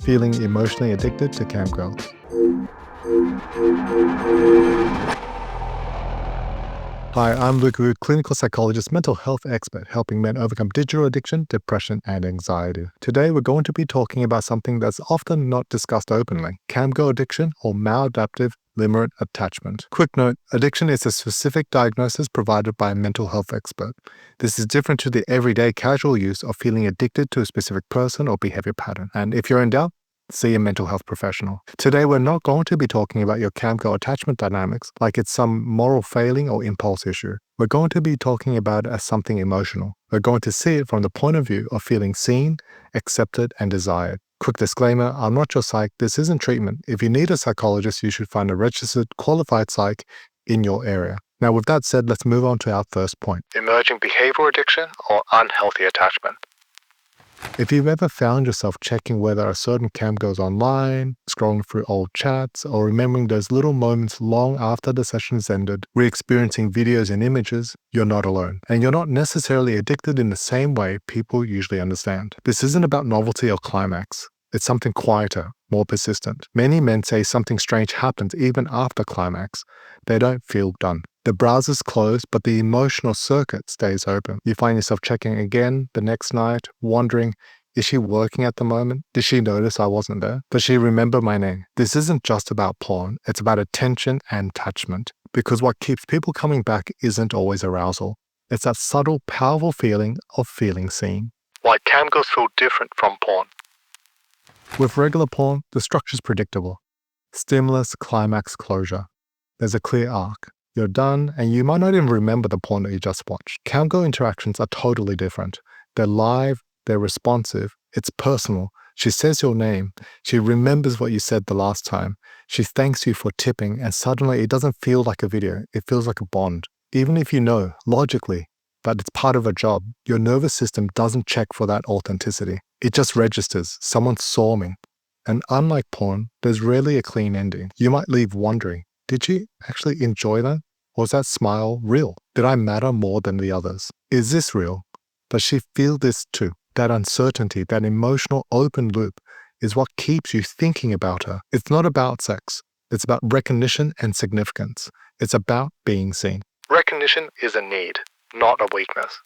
feeling emotionally addicted to Camgirls. Hi, I'm Luke Wu, clinical psychologist, mental health expert, helping men overcome digital addiction, depression, and anxiety. Today, we're going to be talking about something that's often not discussed openly, Camgirl addiction or maladaptive linger attachment. Quick note, addiction is a specific diagnosis provided by a mental health expert. This is different to the everyday casual use of feeling addicted to a specific person or behavior pattern. And if you're in doubt, see a mental health professional. Today, we're not going to be talking about your Camgirl attachment dynamics like it's some moral failing or impulse issue. We're going to be talking about it as something emotional. We're going to see it from the point of view of feeling seen, accepted, and desired. Quick disclaimer, I'm not your psych. This isn't treatment. If you need a psychologist, you should find a registered, qualified psych in your area. Now, with that said, let's move on to our first point. Emerging behavioral addiction or unhealthy attachment. If you've ever found yourself checking whether a certain cam goes online, scrolling through old chats, or remembering those little moments long after the session's ended, re-experiencing videos and images, you're not alone. And you're not necessarily addicted in the same way people usually understand. This isn't about novelty or climax. It's something quieter, more persistent. Many men say something strange happens even after climax. They don't feel done. The browser's closed, but the emotional circuit stays open. You find yourself checking again the next night, wondering, is she working at the moment? Did she notice I wasn't there? Does she remember my name? This isn't just about porn. It's about attention and attachment. Because what keeps people coming back isn't always arousal. It's that subtle, powerful feeling of feeling seen. Why camgirls feel different from porn. With regular porn, the structure's predictable. Stimulus, climax, closure. There's a clear arc. You're done, and you might not even remember the porn that you just watched. Camgirl interactions are totally different. They're live, they're responsive, it's personal. She says your name, she remembers what you said the last time, she thanks you for tipping, and suddenly it doesn't feel like a video, it feels like a bond. Even if you know, logically, that it's part of a job, your nervous system doesn't check for that authenticity. It just registers, someone saw me. And unlike porn, there's rarely a clean ending. You might leave wondering, did she actually enjoy that? Was that smile real? Did I matter more than the others? Is this real? Does she feel this too? That uncertainty, that emotional open loop is what keeps you thinking about her. It's not about sex. It's about recognition and significance. It's about being seen. Recognition is a need, not a weakness.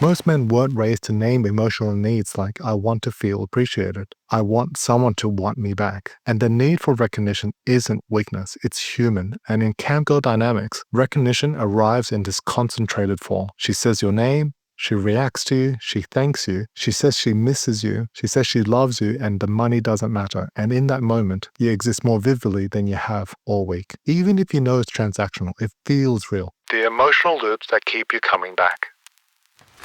Most men weren't raised to name emotional needs like, I want to feel appreciated. I want someone to want me back. And the need for recognition isn't weakness, it's human. And in camgirl dynamics, recognition arrives in this concentrated form. She says your name, she reacts to you, she thanks you, she says she misses you, she says she loves you, and the money doesn't matter. And in that moment, you exist more vividly than you have all week. Even if you know it's transactional, it feels real. The emotional loops that keep you coming back.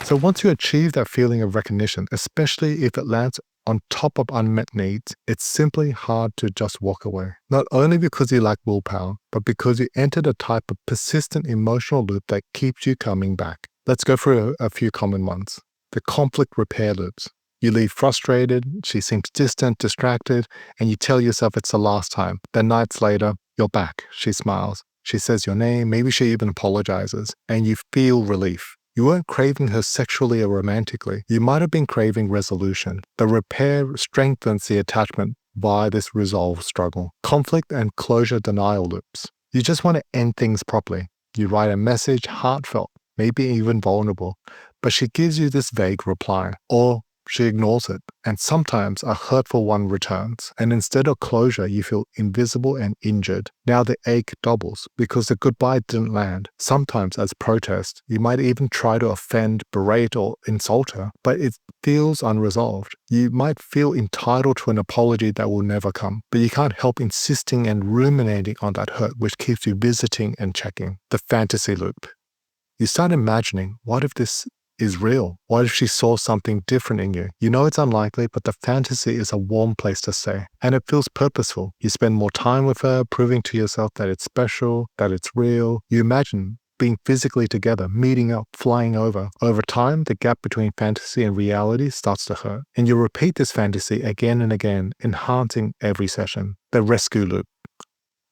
So once you achieve that feeling of recognition, especially if it lands on top of unmet needs, it's simply hard to just walk away. Not only because you lack willpower, but because you entered a type of persistent emotional loop that keeps you coming back. Let's go through a few common ones. The conflict repair loops. You leave frustrated, she seems distant, distracted, and you tell yourself it's the last time. Then nights later, you're back. She smiles. She says your name, maybe she even apologizes, and you feel relief. You weren't craving her sexually or romantically. You might have been craving resolution. The repair strengthens the attachment via this resolve struggle. Conflict and closure denial loops. You just want to end things properly. You write a message, heartfelt, maybe even vulnerable, but she gives you this vague reply, or she ignores it, and sometimes a hurtful one returns. And instead of closure, you feel invisible and injured. Now the ache doubles because the goodbye didn't land. Sometimes as protest, you might even try to offend, berate, or insult her, but it feels unresolved. You might feel entitled to an apology that will never come, but you can't help insisting and ruminating on that hurt, which keeps you visiting and checking. The fantasy loop. You start imagining, what if this is real? What if she saw something different in you? You know it's unlikely, but the fantasy is a warm place to stay. And it feels purposeful. You spend more time with her, proving to yourself that it's special, that it's real. You imagine being physically together, meeting up, flying over. Over time, the gap between fantasy and reality starts to hurt. And you repeat this fantasy again and again, enhancing every session. The rescue loop.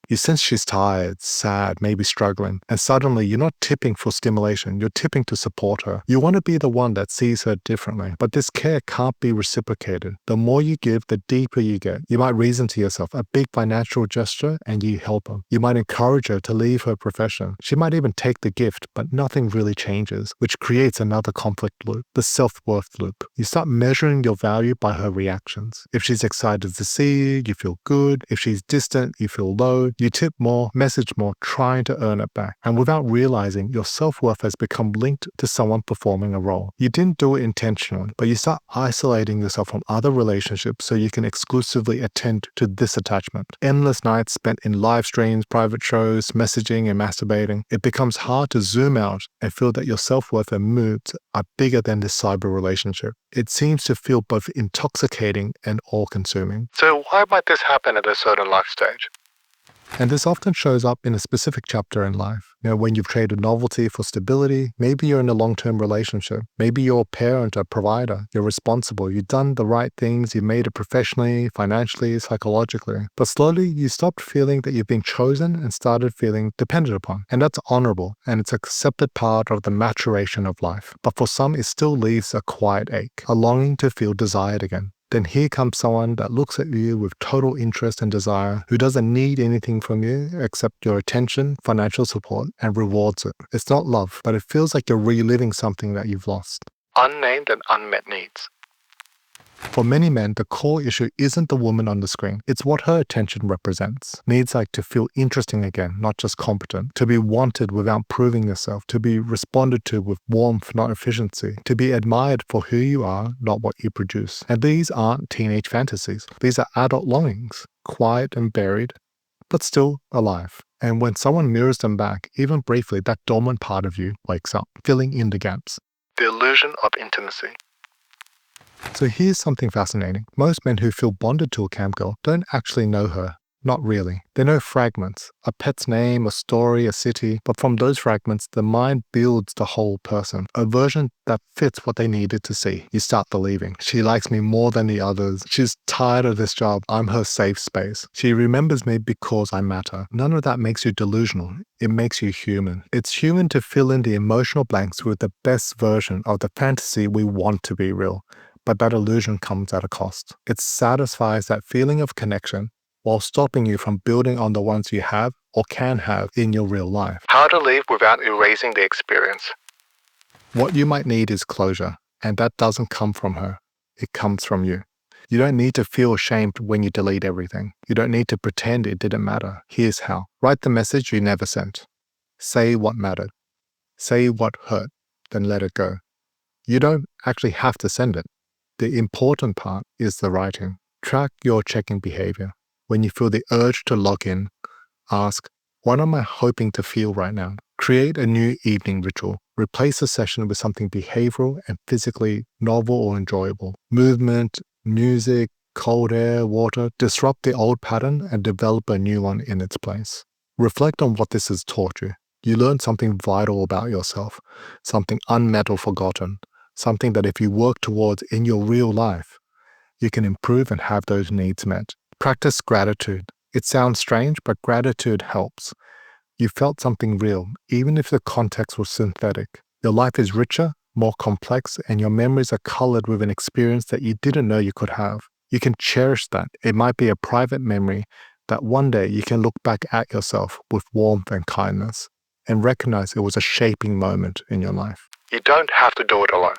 You sense she's tired, sad, maybe struggling, and suddenly you're not tipping for stimulation, you're tipping to support her. You want to be the one that sees her differently, but this care can't be reciprocated. The more you give, the deeper you get. You might reason to yourself a big financial gesture and you help her. You might encourage her to leave her profession. She might even take the gift, but nothing really changes, which creates another conflict loop, the self-worth loop. You start measuring your value by her reactions. If she's excited to see you, you feel good. If she's distant, you feel low. You tip more, message more, trying to earn it back. And without realizing, your self-worth has become linked to someone performing a role. You didn't do it intentionally, but you start isolating yourself from other relationships so you can exclusively attend to this attachment. Endless nights spent in live streams, private shows, messaging and masturbating. It becomes hard to zoom out and feel that your self-worth and moods are bigger than this cyber relationship. It seems to feel both intoxicating and all-consuming. So why might this happen at a certain life stage? And this often shows up in a specific chapter in life. When you've traded novelty for stability, maybe you're in a long-term relationship. Maybe you're a parent, a provider. You're responsible. You've done the right things. You've made it professionally, financially, psychologically. But slowly, you stopped feeling that you've been chosen and started feeling dependent upon. And that's honorable, and it's an accepted part of the maturation of life. But for some, it still leaves a quiet ache, a longing to feel desired again. Then here comes someone that looks at you with total interest and desire, who doesn't need anything from you except your attention, financial support, and rewards it. It's not love, but it feels like you're reliving something that you've lost. Unnamed and unmet needs. For many men, the core issue isn't the woman on the screen. It's what her attention represents. Needs like to feel interesting again, not just competent. To be wanted without proving yourself. To be responded to with warmth, not efficiency. To be admired for who you are, not what you produce. And these aren't teenage fantasies. These are adult longings, quiet and buried, but still alive. And when someone mirrors them back, even briefly, that dormant part of you wakes up, filling in the gaps. The illusion of intimacy. So here's something fascinating. Most men who feel bonded to a camgirl don't actually know her. Not really. They know fragments, a pet's name, a story, a city, but from those fragments, the mind builds the whole person, a version that fits what they needed to see. You start believing, she likes me more than the others. She's tired of this job. I'm her safe space. She remembers me because I matter. None of that makes you delusional. It makes you human. It's human to fill in the emotional blanks with the best version of the fantasy we want to be real. But that illusion comes at a cost. It satisfies that feeling of connection while stopping you from building on the ones you have or can have in your real life. How to live without erasing the experience. What you might need is closure, and that doesn't come from her. It comes from you. You don't need to feel ashamed when you delete everything. You don't need to pretend it didn't matter. Here's how. Write the message you never sent. Say what mattered. Say what hurt, then let it go. You don't actually have to send it. The important part is the writing. Track your checking behavior. When you feel the urge to log in, ask, what am I hoping to feel right now? Create a new evening ritual. Replace the session with something behavioral and physically novel or enjoyable. Movement, music, cold air, water. Disrupt the old pattern and develop a new one in its place. Reflect on what this has taught you. You learned something vital about yourself, something unmet or forgotten, something that if you work towards in your real life, you can improve and have those needs met. Practice gratitude. It sounds strange, but gratitude helps. You felt something real, even if the context was synthetic. Your life is richer, more complex, and your memories are colored with an experience that you didn't know you could have. You can cherish that. It might be a private memory that one day you can look back at yourself with warmth and kindness and recognize it was a shaping moment in your life. You don't have to do it alone.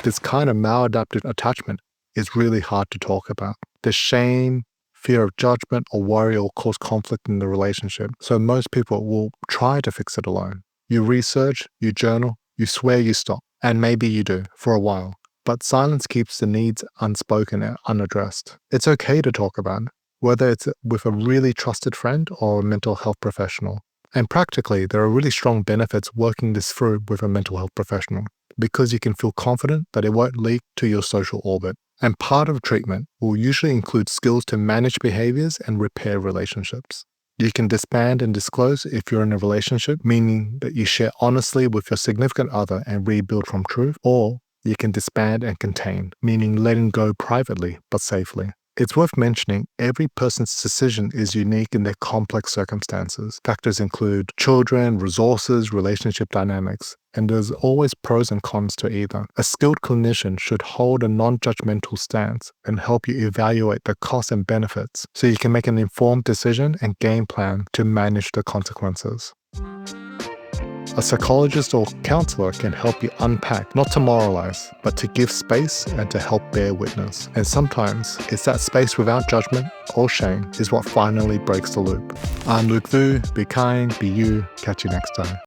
This kind of maladaptive attachment is really hard to talk about. The shame, fear of judgment, or worry will cause conflict in the relationship. So most people will try to fix it alone. You research, you journal, you swear you stop. And maybe you do, for a while. But silence keeps the needs unspoken and unaddressed. It's okay to talk about it, whether it's with a really trusted friend or a mental health professional. And practically, there are really strong benefits working this through with a mental health professional, because you can feel confident that it won't leak to your social orbit. And part of treatment will usually include skills to manage behaviors and repair relationships. You can disband and disclose if you're in a relationship, meaning that you share honestly with your significant other and rebuild from truth, or you can disband and contain, meaning letting go privately but safely. It's worth mentioning every person's decision is unique in their complex circumstances. Factors include children, resources, relationship dynamics, and there's always pros and cons to either. A skilled clinician should hold a non-judgmental stance and help you evaluate the costs and benefits so you can make an informed decision and game plan to manage the consequences. A psychologist or counselor can help you unpack, not to moralize, but to give space and to help bear witness. And sometimes it's that space without judgment or shame is what finally breaks the loop. I'm Luke Vu. Be kind, be you. Catch you next time.